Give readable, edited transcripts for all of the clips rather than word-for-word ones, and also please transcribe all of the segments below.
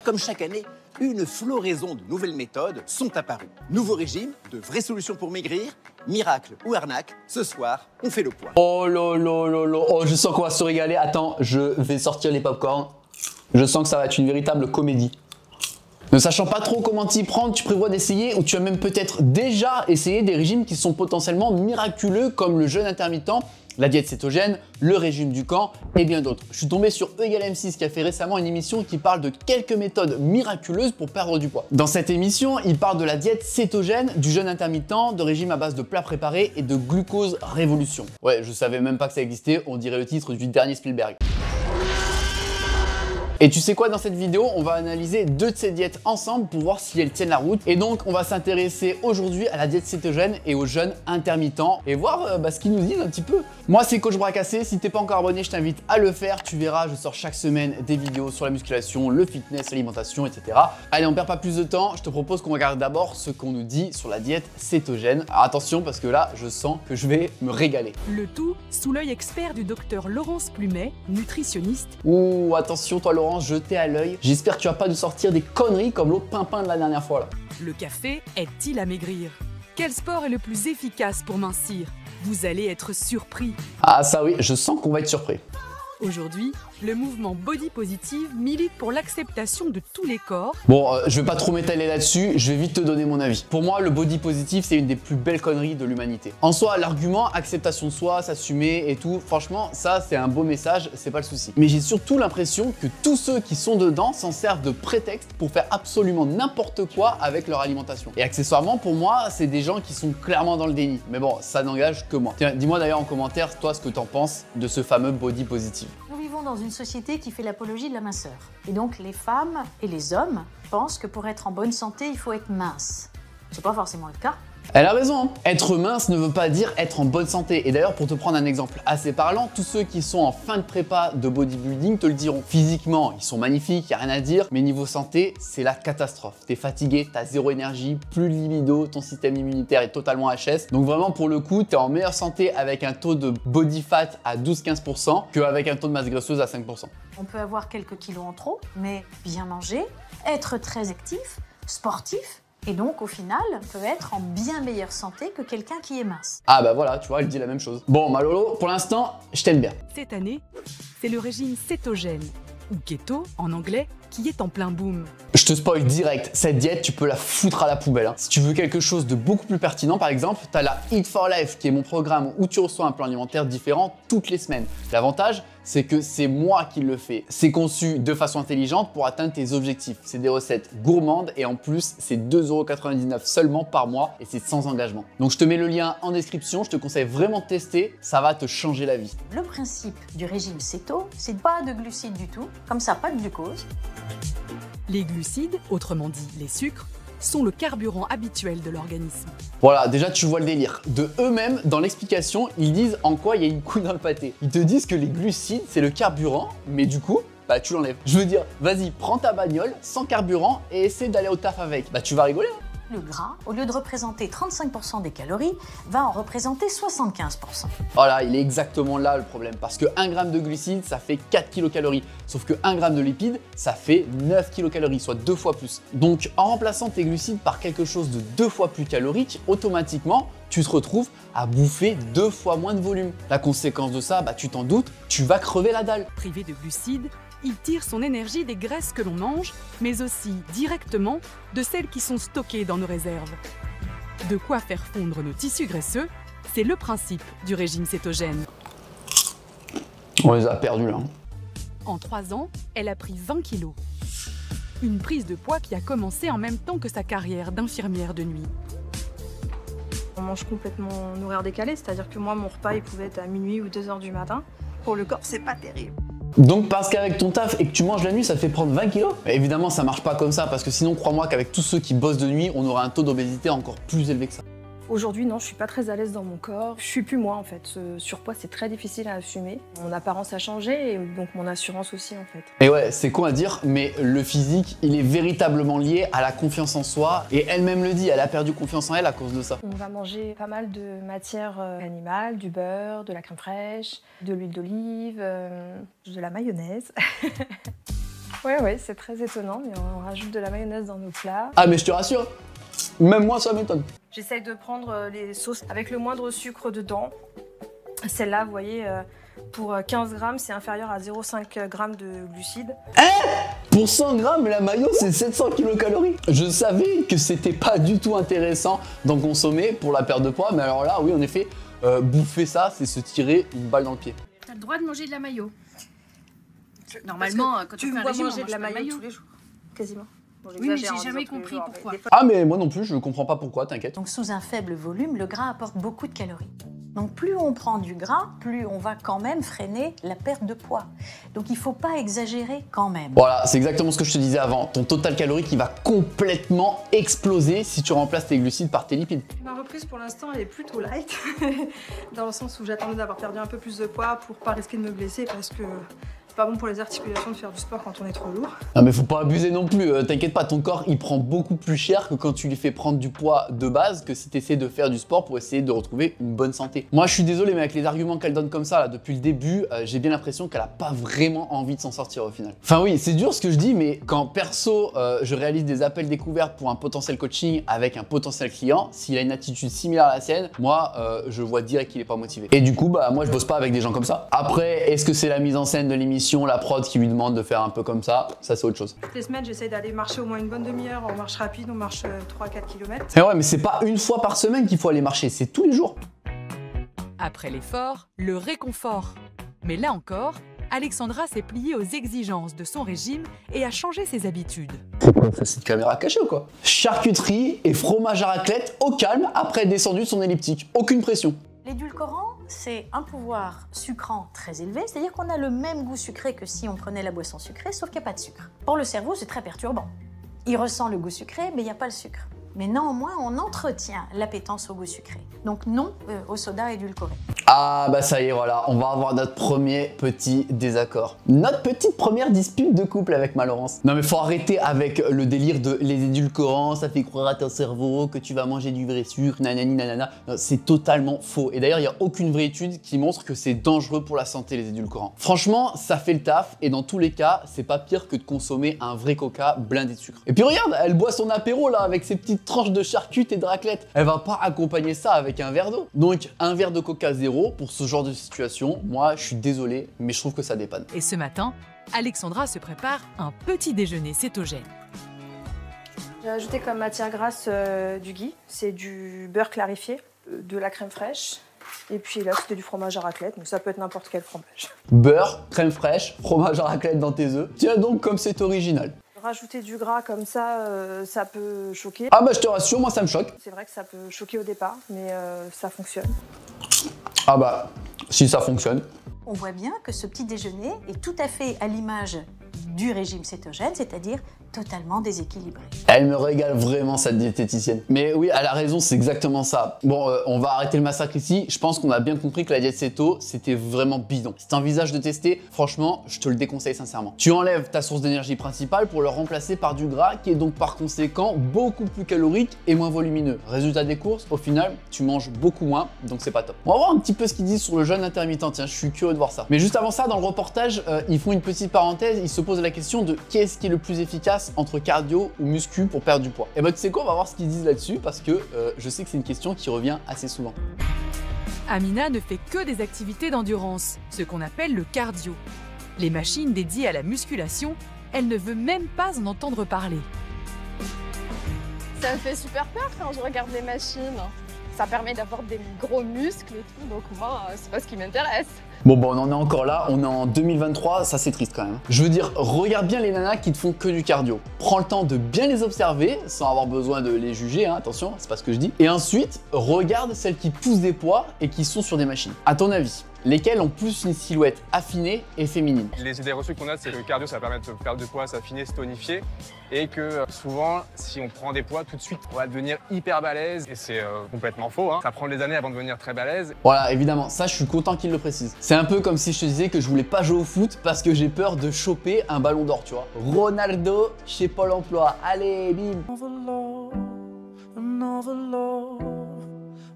comme chaque année, une floraison de nouvelles méthodes sont apparues. Nouveaux régimes, de vraies solutions pour maigrir, miracle ou arnaque, ce soir, on fait le point. Oh lolo, oh, je sens qu'on va se régaler. Attends, je vais sortir les popcorn. Je sens que ça va être une véritable comédie. Ne sachant pas trop comment t'y prendre, tu prévois d'essayer ou tu as même peut-être déjà essayé des régimes qui sont potentiellement miraculeux comme le jeûne intermittent, la diète cétogène, le régime du camp et bien d'autres. Je suis tombé sur E=M6 qui a fait récemment une émission qui parle de quelques méthodes miraculeuses pour perdre du poids. Dans cette émission, il parle de la diète cétogène, du jeûne intermittent, de régime à base de plats préparés et de glucose révolution. Ouais, je savais même pas que ça existait, on dirait le titre du dernier Spielberg. Et tu sais quoi, dans cette vidéo, on va analyser deux de ces diètes ensemble pour voir si elles tiennent la route. Et donc, on va s'intéresser aujourd'hui à la diète cétogène et au jeûne intermittent et voir ce qu'ils nous disent un petit peu. Moi, c'est Coach Bracassé. Si t'es pas encore abonné, je t'invite à le faire. Tu verras, je sors chaque semaine des vidéos sur la musculation, le fitness, l'alimentation, etc. Allez, on perd pas plus de temps. Je te propose qu'on regarde d'abord ce qu'on nous dit sur la diète cétogène. Alors attention, parce que là, je sens que je vais me régaler. Le tout sous l'œil expert du docteur Laurence Plumet, nutritionniste. Ouh, attention, toi, Laurence, jeté à l'œil. J'espère que tu vas pas nous sortir des conneries comme l'autre pimpin de la dernière fois là. Le café aide-t-il à maigrir? Quel sport est le plus efficace pour mincir? Vous allez être surpris. Ah ça oui, je sens qu'on va être surpris. Aujourd'hui, le mouvement Body Positive milite pour l'acceptation de tous les corps. Bon, je vais pas trop m'étaler là-dessus, je vais vite te donner mon avis. Pour moi, le body positive, c'est une des plus belles conneries de l'humanité. En soi, l'argument acceptation de soi, s'assumer et tout, franchement, ça c'est un beau message, c'est pas le souci. Mais j'ai surtout l'impression que tous ceux qui sont dedans s'en servent de prétexte pour faire absolument n'importe quoi avec leur alimentation. Et accessoirement, pour moi, c'est des gens qui sont clairement dans le déni. Mais bon, ça n'engage que moi. Tiens, dis-moi d'ailleurs en commentaire, toi, ce que t'en penses de ce fameux body positive. Nous vivons dans une société qui fait l'apologie de la minceur. Et donc les femmes et les hommes pensent que pour être en bonne santé, il faut être mince. C'est pas forcément le cas. Elle a raison, hein. Être mince ne veut pas dire être en bonne santé. Et d'ailleurs, pour te prendre un exemple assez parlant, tous ceux qui sont en fin de prépa de bodybuilding te le diront. Physiquement, ils sont magnifiques, y a rien à dire, mais niveau santé, c'est la catastrophe. T'es fatigué, t'as zéro énergie, plus de libido, ton système immunitaire est totalement HS. Donc vraiment, pour le coup, t'es en meilleure santé avec un taux de body fat à 12-15% qu'avec un taux de masse graisseuse à 5%. On peut avoir quelques kilos en trop, mais bien manger, être très actif, sportif, et donc, au final, peut être en bien meilleure santé que quelqu'un qui est mince. Ah bah voilà, tu vois, elle dit la même chose. Bon, ma Lolo, pour l'instant, je t'aime bien. Cette année, c'est le régime cétogène, ou keto en anglais, qui est en plein boom. Je te spoil direct, cette diète, tu peux la foutre à la poubelle. Hein. Si tu veux quelque chose de beaucoup plus pertinent, par exemple, tu as la Eat for Life, qui est mon programme où tu reçois un plan alimentaire différent toutes les semaines. L'avantage, c'est que c'est moi qui le fais. C'est conçu de façon intelligente pour atteindre tes objectifs. C'est des recettes gourmandes et en plus, c'est 2,99 € seulement par mois et c'est sans engagement. Donc je te mets le lien en description, je te conseille vraiment de tester, ça va te changer la vie. Le principe du régime céto, c'est pas de glucides du tout, comme ça, pas de glucose. Les glucides, autrement dit les sucres, sont le carburant habituel de l'organisme. Voilà, déjà tu vois le délire. De eux-mêmes, dans l'explication, ils disent en quoi il y a une couille dans le pâté. Ils te disent que les glucides, c'est le carburant, mais du coup, bah tu l'enlèves. Je veux dire, vas-y, prends ta bagnole sans carburant et essaie d'aller au taf avec. Bah tu vas rigoler. Hein. Le gras, au lieu de représenter 35% des calories, va en représenter 75%. Voilà, il est exactement là le problème. Parce que 1 g de glucides, ça fait 4 kcal. Sauf que 1 g de lipides, ça fait 9 kcal, soit 2 fois plus. Donc en remplaçant tes glucides par quelque chose de 2 fois plus calorique, automatiquement, tu te retrouves à bouffer 2 fois moins de volume. La conséquence de ça, bah tu t'en doutes, tu vas crever la dalle. Privé de glucides, il tire son énergie des graisses que l'on mange, mais aussi directement de celles qui sont stockées dans nos réserves. De quoi faire fondre nos tissus graisseux, c'est le principe du régime cétogène. On les a perdus là. En 3 ans, elle a pris 20 kilos. Une prise de poids qui a commencé en même temps que sa carrière d'infirmière de nuit. On mange complètement en horaire décalé, c'est-à-dire que moi, mon repas, il pouvait être à minuit ou 2 h du matin. Pour le corps, c'est pas terrible. Donc parce qu'avec ton taf et que tu manges la nuit, ça te fait prendre 20 kilos? Évidemment, ça marche pas comme ça, parce que sinon, crois-moi qu'avec tous ceux qui bossent de nuit, on aura un taux d'obésité encore plus élevé que ça. Aujourd'hui, non, je suis pas très à l'aise dans mon corps. Je suis plus moi, en fait. Ce surpoids, c'est très difficile à assumer. Mon apparence a changé, et donc mon assurance aussi, en fait. Et ouais, c'est con à dire, mais le physique, il est véritablement lié à la confiance en soi. Et elle-même le dit, elle a perdu confiance en elle à cause de ça. On va manger pas mal de matières animales, du beurre, de la crème fraîche, de l'huile d'olive, de la mayonnaise. Ouais, c'est très étonnant, mais on rajoute de la mayonnaise dans nos plats. Ah mais je te rassure, même moi ça m'étonne. J'essaye de prendre les sauces avec le moindre sucre dedans. Celle-là, vous voyez, pour 15 grammes, c'est inférieur à 0,5 grammes de glucides. Pour 100 grammes, la mayo, c'est 700 kilocalories. Je savais que c'était pas du tout intéressant d'en consommer pour la perte de poids, mais alors là, oui, en effet, bouffer ça, c'est se tirer une balle dans le pied. T'as le droit de manger de la mayo. Normalement, quand tu fais un régime, manger on de la mange pas mayo tous les jours, quasiment. Bon, Oui, mais j'exagère en j'ai jamais disant tous les compris jours, pourquoi. mais des fois- Ah mais moi non plus, je comprends pas pourquoi, t'inquiète. Donc sous un faible volume, le gras apporte beaucoup de calories. Donc plus on prend du gras, plus on va quand même freiner la perte de poids. Donc il ne faut pas exagérer quand même. Voilà, c'est exactement ce que je te disais avant. Ton total calorique qui va complètement exploser si tu remplaces tes glucides par tes lipides. Ma reprise pour l'instant elle est plutôt light, dans le sens où j'attendais d'avoir perdu un peu plus de poids pour pas risquer de me blesser parce que c'est pas bon pour les articulations de faire du sport quand on est trop lourd. Non mais faut pas abuser non plus, t'inquiète pas, ton corps il prend beaucoup plus cher que quand tu lui fais prendre du poids de base que si tu essaies de faire du sport pour essayer de retrouver une bonne santé. Moi je suis désolé mais avec les arguments qu'elle donne comme ça là depuis le début, j'ai bien l'impression qu'elle a pas vraiment envie de s'en sortir au final. Enfin oui, c'est dur ce que je dis mais quand perso je réalise des appels découvertes pour un potentiel coaching avec un potentiel client, s'il a une attitude similaire à la sienne, moi je vois direct qu'il est pas motivé. Et du coup bah moi je bosse pas avec des gens comme ça. Après, est-ce que c'est la mise en scène de l'émission, la prod qui lui demande de faire un peu comme ça c'est autre chose. Toutes les semaines j'essaie d'aller marcher au moins une bonne demi-heure en marche rapide, on marche 3-4 km. Et ouais mais c'est pas une fois par semaine qu'il faut aller marcher, c'est tous les jours. Après l'effort, le réconfort. Mais là encore, Alexandra s'est pliée aux exigences de son régime et a changé ses habitudes. Pourquoi on fait cette caméra cachée ou quoi? Charcuterie et fromage à raclette au calme après être descendu de son elliptique. Aucune pression. L'édulcorant, c'est un pouvoir sucrant très élevé, c'est-à-dire qu'on a le même goût sucré que si on prenait la boisson sucrée, sauf qu'il n'y a pas de sucre. Pour le cerveau, c'est très perturbant. Il ressent le goût sucré, mais il n'y a pas le sucre. Mais néanmoins, on entretient l'appétence au goût sucré. Donc non au soda édulcoré. Ah bah ça y est, voilà, on va avoir notre premier petit désaccord. Notre petite première dispute de couple avec ma Laurence. Non mais faut arrêter avec le délire de les édulcorants, ça fait croire à ton cerveau que tu vas manger du vrai sucre, nanani nanana. C'est totalement faux. Et d'ailleurs, il n'y a aucune vraie étude qui montre que c'est dangereux pour la santé les édulcorants. Franchement, ça fait le taf et dans tous les cas, c'est pas pire que de consommer un vrai coca blindé de sucre. Et puis regarde, elle boit son apéro là avec ses petites tranches de charcutes et de raclette. Elle va pas accompagner ça avec un verre d'eau. Donc un verre de coca zéro pour ce genre de situation, moi je suis désolé, mais je trouve que ça dépanne. Et ce matin, Alexandra se prépare un petit déjeuner cétogène. J'ai ajouté comme matière grasse du ghee, c'est du beurre clarifié, de la crème fraîche. Et puis là, c'était du fromage à raclette, mais ça peut être n'importe quel fromage. Beurre, crème fraîche, fromage à raclette dans tes œufs. Tiens donc comme c'est original. Rajouter du gras comme ça, ça peut choquer. Ah bah je te rassure, moi ça me choque. C'est vrai que ça peut choquer au départ, mais ça fonctionne. Ah bah, si ça fonctionne. On voit bien que ce petit déjeuner est tout à fait à l'image du régime cétogène, c'est-à-dire totalement déséquilibré. Elle me régale vraiment cette diététicienne. Mais oui, elle a raison, c'est exactement ça. Bon, on va arrêter le massacre ici. Je pense qu'on a bien compris que la diète céto, c'était vraiment bidon. Si t'envisages de tester, franchement, je te le déconseille sincèrement. Tu enlèves ta source d'énergie principale pour le remplacer par du gras qui est donc par conséquent beaucoup plus calorique et moins volumineux. Résultat des courses, au final, tu manges beaucoup moins, donc c'est pas top. On va voir un petit peu ce qu'ils disent sur le jeûne intermittent. Tiens, je suis curieux de voir ça. Mais juste avant ça, dans le reportage, ils font une petite parenthèse, ils se posent la question de qu'est-ce qui est le plus efficace entre cardio ou muscu pour perdre du poids. Et bah tu sais quoi, on va voir ce qu'ils disent là-dessus parce que je sais que c'est une question qui revient assez souvent. Amina ne fait que des activités d'endurance, ce qu'on appelle le cardio. Les machines dédiées à la musculation, elle ne veut même pas en entendre parler. Ça me fait super peur quand je regarde les machines. Ça permet d'avoir des gros muscles et tout, donc moi, c'est pas ce qui m'intéresse. Bon, on en est encore là, on est en 2023, ça c'est triste quand même. Je veux dire, regarde bien les nanas qui te font que du cardio. Prends le temps de bien les observer, sans avoir besoin de les juger, hein, attention, c'est pas ce que je dis. Et ensuite, regarde celles qui poussent des poids et qui sont sur des machines. À ton avis, lesquelles ont plus une silhouette affinée et féminine? Les idées reçues qu'on a, c'est que le cardio, ça permet de perdre du poids, s'affiner, se tonifier. Et que souvent, si on prend des poids, tout de suite, on va devenir hyper balèze. Et c'est complètement faux, hein. Ça prend des années avant de devenir très balèze. Voilà, évidemment, ça je suis content qu'il le précise. C'est un peu comme si je te disais que je voulais pas jouer au foot parce que j'ai peur de choper un ballon d'or, tu vois. Ronaldo chez Pôle emploi, allez, bim. Another love,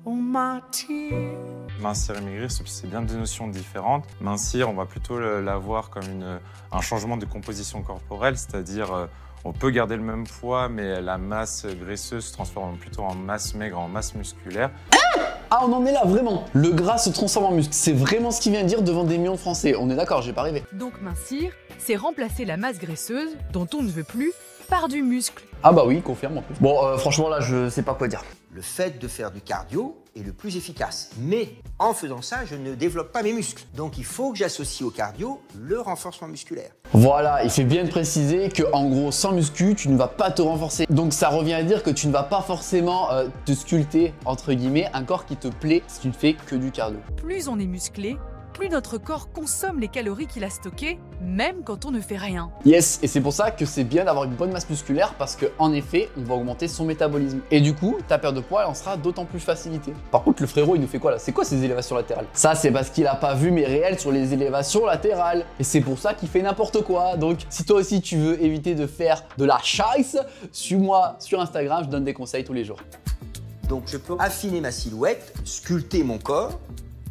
on my tears. Mincir et maigrir, c'est bien deux notions différentes. Mincir, on va plutôt la voir comme un changement de composition corporelle, c'est-à-dire on peut garder le même poids, mais la masse graisseuse se transforme plutôt en masse maigre, en masse musculaire. Ah, on en est là, vraiment. Le gras se transforme en muscle. C'est vraiment ce qu'il vient de dire devant des millions de Français. On est d'accord, j'ai pas rêvé. Donc mincir, c'est remplacer la masse graisseuse, dont on ne veut plus, par du muscle. Ah bah oui, confirme en plus. Bon, franchement là, je sais pas quoi dire. Le fait de faire du cardio est le plus efficace. Mais en faisant ça, je ne développe pas mes muscles. Donc il faut que j'associe au cardio le renforcement musculaire. Voilà, il fait bien de préciser que en gros, sans muscu, tu ne vas pas te renforcer. Donc ça revient à dire que tu ne vas pas forcément te sculpter, entre guillemets, un corps qui te plaît si tu ne fais que du cardio. Plus on est musclé, plus notre corps consomme les calories qu'il a stockées, même quand on ne fait rien. Yes, et c'est pour ça que c'est bien d'avoir une bonne masse musculaire parce qu'en effet, on va augmenter son métabolisme. Et du coup, ta perte de poids, elle en sera d'autant plus facilitée. Par contre, le frérot, il nous fait quoi là? C'est quoi ces élévations latérales? Ça, c'est parce qu'il a pas vu mes réels sur les élévations latérales. Et c'est pour ça qu'il fait n'importe quoi. Donc, si toi aussi tu veux éviter de faire de la chasse, suis-moi sur Instagram, je donne des conseils tous les jours. Donc je peux affiner ma silhouette, sculpter mon corps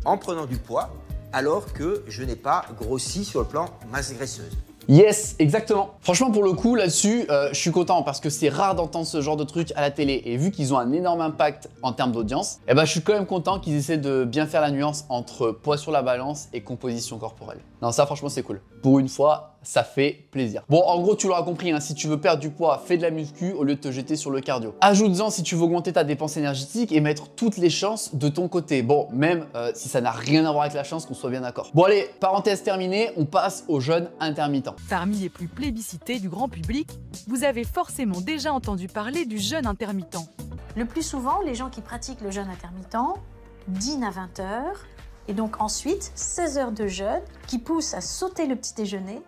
en prenant du poids, alors que je n'ai pas grossi sur le plan masse graisseuse. Yes, exactement. Franchement, pour le coup, là-dessus, je suis content parce que c'est rare d'entendre ce genre de truc à la télé. Et vu qu'ils ont un énorme impact en termes d'audience, eh ben, je suis quand même content qu'ils essaient de bien faire la nuance entre poids sur la balance et composition corporelle. Non, ça, franchement, c'est cool. Pour une fois, ça fait plaisir. Bon, en gros, tu l'auras compris, hein, si tu veux perdre du poids, fais de la muscu au lieu de te jeter sur le cardio. Ajoute-en si tu veux augmenter ta dépense énergétique et mettre toutes les chances de ton côté. Bon, même si ça n'a rien à voir avec la chance, qu'on soit bien d'accord. Bon, allez, parenthèse terminée, on passe au jeûne intermittent. Parmi les plus plébiscités du grand public, vous avez forcément déjà entendu parler du jeûne intermittent. Le plus souvent, les gens qui pratiquent le jeûne intermittent dînent à 20 h et donc ensuite 16 heures de jeûne qui poussent à sauter le petit déjeuner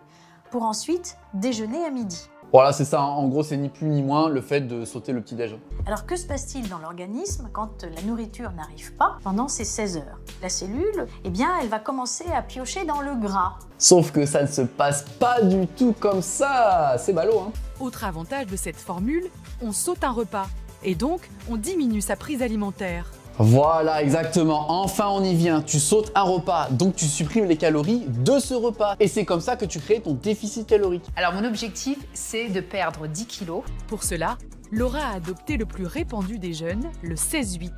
pour ensuite déjeuner à midi. Voilà, c'est ça. Hein. En gros, c'est ni plus ni moins le fait de sauter le petit déjeuner. Alors que se passe-t-il dans l'organisme quand la nourriture n'arrive pas pendant ces 16 heures? La cellule, eh bien, elle va commencer à piocher dans le gras. Sauf que ça ne se passe pas du tout comme ça. C'est ballot, hein. Autre avantage de cette formule, on saute un repas et donc on diminue sa prise alimentaire. Voilà, exactement. Enfin, on y vient. Tu sautes un repas, donc tu supprimes les calories de ce repas. Et c'est comme ça que tu crées ton déficit calorique. Alors, mon objectif, c'est de perdre 10 kilos. Pour cela, Laura a adopté le plus répandu des jeûnes, le 16-8.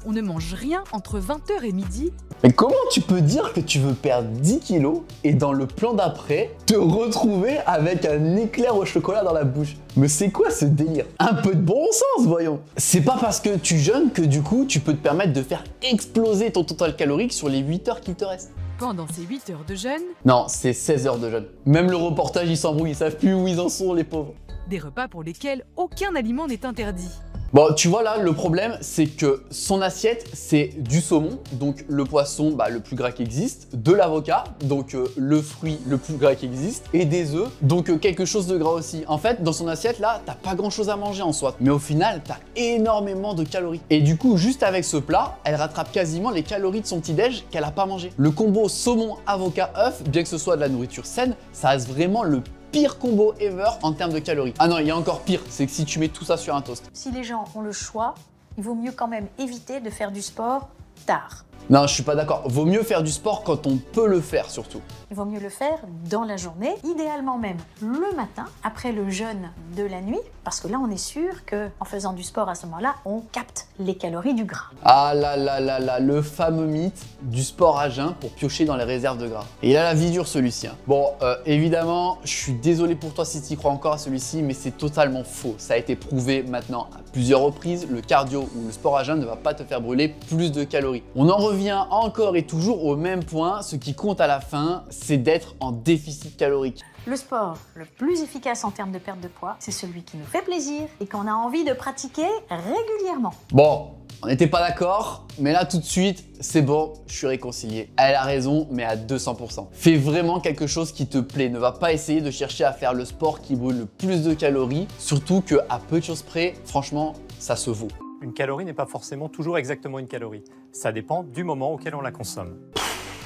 On ne mange rien entre 20 h et midi. Mais comment tu peux dire que tu veux perdre 10 kilos et dans le plan d'après, te retrouver avec un éclair au chocolat dans la bouche? Mais c'est quoi ce délire? Un peu de bon sens, voyons. C'est pas parce que tu jeûnes que du coup, tu peux te permettre de faire exploser ton total calorique sur les 8 heures qu'il te reste. Pendant ces 8 heures de jeûne, non, c'est 16 heures de jeûne. Même le reportage, ils s'embrouillent, ils savent plus où ils en sont, les pauvres. Des repas pour lesquels aucun aliment n'est interdit. Bon, tu vois là, le problème, c'est que son assiette, c'est du saumon, donc le poisson le plus gras qui existe, de l'avocat, donc le fruit le plus gras qui existe, et des œufs, donc quelque chose de gras aussi. En fait, dans son assiette, là, t'as pas grand chose à manger en soi, mais au final, t'as énormément de calories. Et du coup, juste avec ce plat, elle rattrape quasiment les calories de son petit-déj qu'elle a pas mangé. Le combo saumon-avocat-œuf, bien que ce soit de la nourriture saine, ça reste vraiment le pire combo ever en termes de calories. Ah non, il y a encore pire, c'est que si tu mets tout ça sur un toast. Si les gens ont le choix, il vaut mieux quand même éviter de faire du sport tard. Non, je suis pas d'accord. Vaut mieux faire du sport quand on peut le faire surtout. Il vaut mieux le faire dans la journée, idéalement même le matin, après le jeûne de la nuit, parce que là on est sûr qu'en faisant du sport à ce moment-là, on capte les calories du gras. Ah là là là là, le fameux mythe du sport à jeun pour piocher dans les réserves de gras. Et il a la vie dure celui-ci. Hein. Bon, évidemment, je suis désolé pour toi si tu y crois encore à celui-ci, mais c'est totalement faux. Ça a été prouvé maintenant à plusieurs reprises, le cardio ou le sport à jeun ne va pas te faire brûler plus de calories. On en revient encore et toujours au même point, ce qui compte à la fin, c'est d'être en déficit calorique. Le sport le plus efficace en termes de perte de poids, c'est celui qui nous fait plaisir et qu'on a envie de pratiquer régulièrement. Bon, on n'était pas d'accord, mais là tout de suite, c'est bon, je suis réconcilié. Elle a raison, mais à 200%. Fais vraiment quelque chose qui te plaît. Ne va pas essayer de chercher à faire le sport qui brûle le plus de calories, surtout qu'à peu de choses près, franchement, ça se vaut. Une calorie n'est pas forcément toujours exactement une calorie. Ça dépend du moment auquel on la consomme.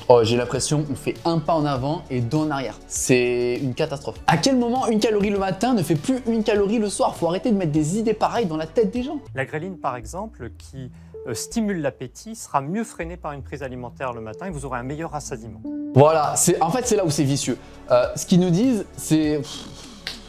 Oh, j'ai l'impression qu'on fait un pas en avant et deux en arrière. C'est une catastrophe. À quel moment une calorie le matin ne fait plus une calorie le soir? Faut arrêter de mettre des idées pareilles dans la tête des gens. La gréline, par exemple, qui stimule l'appétit sera mieux freiné par une prise alimentaire le matin et vous aurez un meilleur rassasiement. Voilà, en fait c'est là où c'est vicieux. Ce qu'ils nous disent, c'est...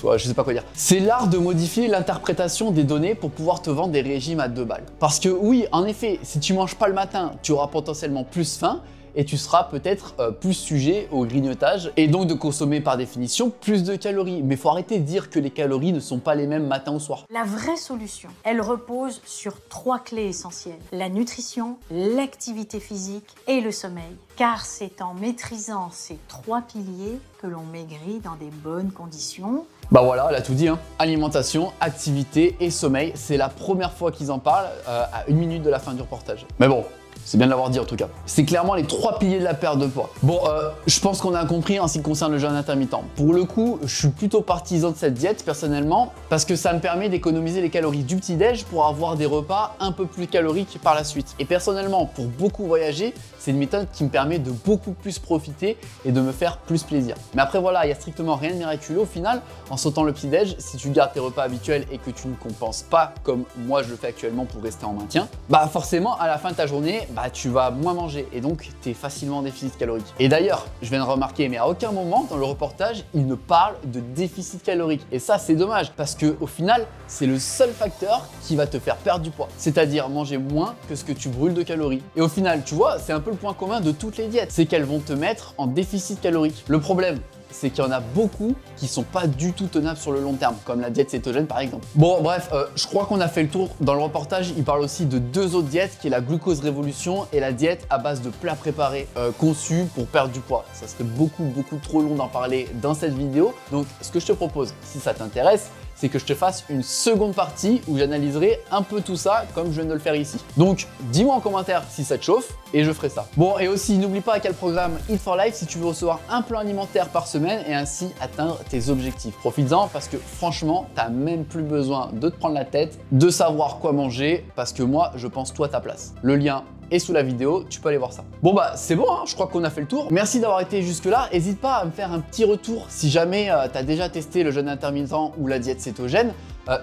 Ouais, je sais pas quoi dire. C'est l'art de modifier l'interprétation des données pour pouvoir te vendre des régimes à 2 balles. Parce que oui, en effet, si tu manges pas le matin, tu auras potentiellement plus faim et tu seras peut-être plus sujet au grignotage et donc de consommer par définition plus de calories. Mais faut arrêter de dire que les calories ne sont pas les mêmes matin ou soir. La vraie solution, elle repose sur 3 clés essentielles. La nutrition, l'activité physique et le sommeil. Car c'est en maîtrisant ces 3 piliers que l'on maigrit dans des bonnes conditions. Bah voilà, elle a tout dit, hein. Alimentation, activité et sommeil. C'est la première fois qu'ils en parlent à 1 minute de la fin du reportage. Mais bon, c'est bien de l'avoir dit en tout cas. C'est clairement les 3 piliers de la perte de poids. Bon, je pense qu'on a compris en ce qui concerne le jeûne intermittent. Pour le coup, je suis plutôt partisan de cette diète personnellement parce que ça me permet d'économiser les calories du petit-déj pour avoir des repas un peu plus caloriques par la suite. Et personnellement, pour beaucoup voyager, c'est une méthode qui me permet de beaucoup plus profiter et de me faire plus plaisir. Mais après voilà, il n'y a strictement rien de miraculeux au final. En sautant le petit-déj, si tu gardes tes repas habituels et que tu ne compenses pas comme moi je le fais actuellement pour rester en maintien, bah forcément à la fin de ta journée, bah tu vas moins manger et donc tu es facilement en déficit calorique. Et d'ailleurs, je viens de remarquer, mais à aucun moment dans le reportage, il ne parle de déficit calorique. Et ça, c'est dommage parce que au final, c'est le seul facteur qui va te faire perdre du poids. C'est-à-dire manger moins que ce que tu brûles de calories. Et au final, tu vois, c'est un peu le point commun de toutes les diètes, c'est qu'elles vont te mettre en déficit calorique. Le problème, c'est qu'il y en a beaucoup qui sont pas du tout tenables sur le long terme, comme la diète cétogène par exemple. Bon bref, je crois qu'on a fait le tour. Dans le reportage, il parle aussi de 2 autres diètes, qui est la glucose révolution et la diète à base de plats préparés, conçus pour perdre du poids. Ça serait beaucoup trop long d'en parler dans cette vidéo. Donc ce que je te propose, si ça t'intéresse, c'est que je te fasse une seconde partie où j'analyserai un peu tout ça comme je viens de le faire ici. Donc dis-moi en commentaire si ça te chauffe et je ferai ça. Bon, et aussi n'oublie pas quel programme Eat for Life si tu veux recevoir un plan alimentaire par semaine et ainsi atteindre tes objectifs. Profites-en parce que franchement, t'as même plus besoin de te prendre la tête, de savoir quoi manger parce que moi, je pense tout à ta place. Le lien est sous la vidéo, tu peux aller voir ça. Bon bah c'est bon, hein, je crois qu'on a fait le tour. Merci d'avoir été jusque là. N'hésite pas à me faire un petit retour si jamais tu as déjà testé le jeûne intermittent ou la diète cétogène.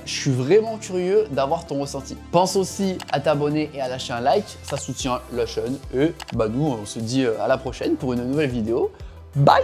Je suis vraiment curieux d'avoir ton ressenti. Pense aussi à t'abonner et à lâcher un like, ça soutient la chaîne. Et bah nous on se dit à la prochaine pour une nouvelle vidéo. Bye!